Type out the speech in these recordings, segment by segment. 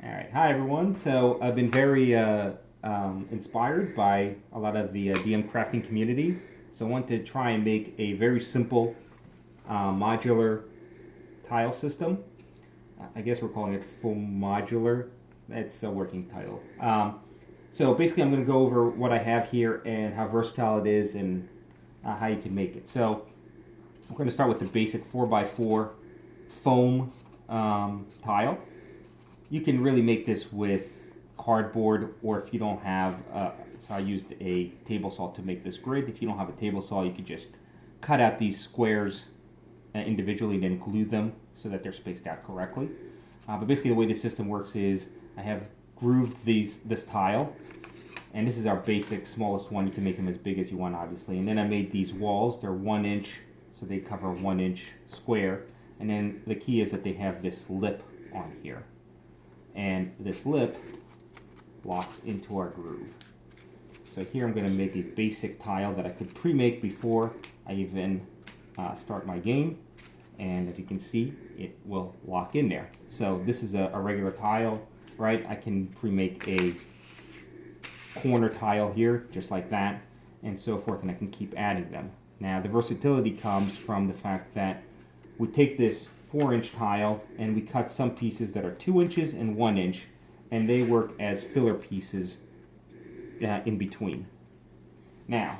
All right, hi everyone. So I've been very inspired by a lot of the DM crafting community. So I want to try and make a very simple modular tile system. I guess we're calling it Foamodular. That's a working title. So basically, I'm going to go over what I have here and how versatile it is and how you can make it. So I'm going to start with the basic 4x4 foam tile. You can really make this with cardboard, or if you don't have, so I used a table saw to make this grid. If you don't have a table saw, you could just cut out these squares individually and then glue them so that they're spaced out correctly. But basically the way this system works is I have grooved this tile, and this is our basic smallest one. You can make them as big as you want, obviously. And then I made these walls. They're 1 inch, so they cover 1 inch square. And then the key is that they have this lip on here. And this lip locks into our groove. So here I'm going to make a basic tile that I could pre-make before I even start my game. And as you can see, it will lock in there. So this is a regular tile, right? I can pre-make a corner tile here, just like that, and so forth, and I can keep adding them. Now the versatility comes from the fact that we take this 4-inch tile and we cut some pieces that are 2 inches and 1 inch, and they work as filler pieces in between. Now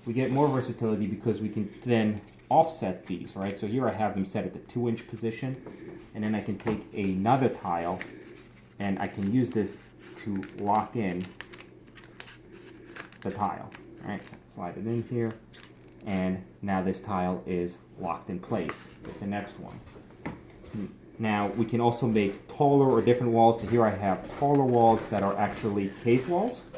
we get more versatility because we can then offset these, right? So here I have them set at the 2-inch position, and then I can take another tile and I can use this to lock in the tile. All right, so slide it in here, and now this tile is locked in place with the next one. Now we can also make taller or different walls. So here I have taller walls that are actually cave walls.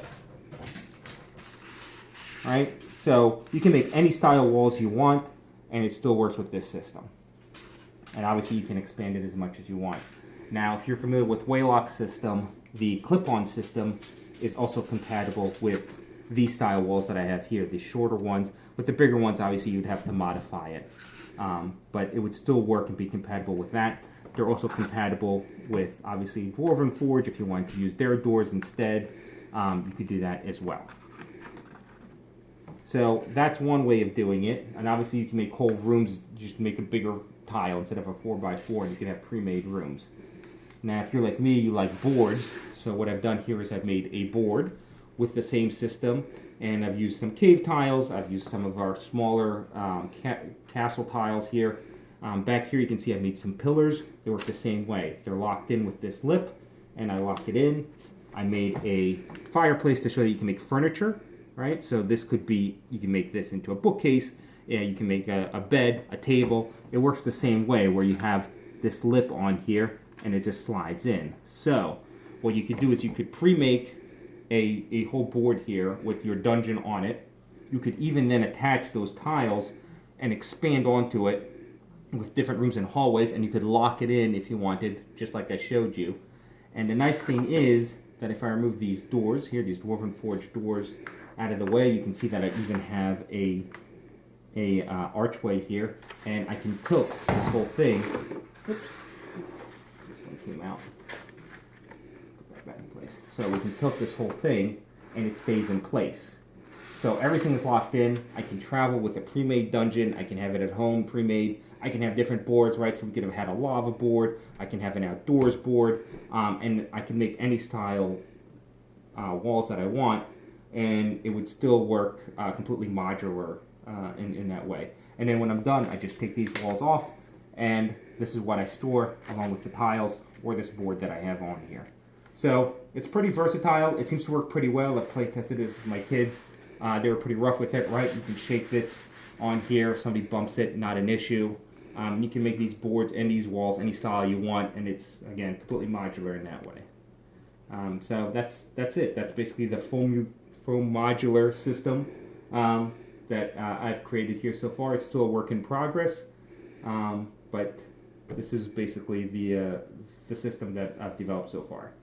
All right, so you can make any style walls you want, and it still works with this system. And obviously you can expand it as much as you want. Now, if you're familiar with Waylock's system, the clip-on system is also compatible with these style walls that I have here, the shorter ones. With the bigger ones, obviously you'd have to modify it. But it would still work and be compatible with that. They're also compatible with, obviously, Dwarven Forge. If you wanted to use their doors instead, you could do that as well. So that's one way of doing it. And obviously you can make whole rooms, just make a bigger tile instead of a 4x4, and you can have pre-made rooms. Now, if you're like me, you like boards. So what I've done here is I've made a board with the same system, and I've used some cave tiles. I've used some of our smaller castle tiles here. Back here you can see I've made some pillars. They work the same way. They're locked in with this lip, and I lock it in. I made a fireplace to show that you can make furniture, right? So this could be, you can make this into a bookcase. Yeah, you can make a bed, a table. It works the same way, where you have this lip on here, and it just slides in. So what you could do is you could pre-make a whole board here with your dungeon on it. You could even then attach those tiles and expand onto it with different rooms and hallways, and you could lock it in if you wanted, just like I showed you. And the nice thing is that if I remove these doors here, these Dwarven Forge doors out of the way, you can see that I even have a archway here, and I can tilt this whole thing. Oops, this one came out. Put that back in place. So we can tilt this whole thing, and it stays in place. So everything is locked in. I can travel with a pre-made dungeon. I can have it at home pre-made. I can have different boards, right? So we could have had a lava board. I can have an outdoors board, and I can make any style walls that I want, and it would still work completely modular in that way. And then when I'm done, I just take these walls off, and this is what I store along with the tiles or this board that I have on here. So it's pretty versatile. It seems to work pretty well. I've play tested it with my kids. They were pretty rough with it, right? You can shake this on here. If somebody bumps it, not an issue. You can make these boards and these walls any style you want, and it's, again, completely modular in that way. So that's it. That's basically the Foamodular system that I've created here so far. It's still a work in progress, but this is basically the system that I've developed so far.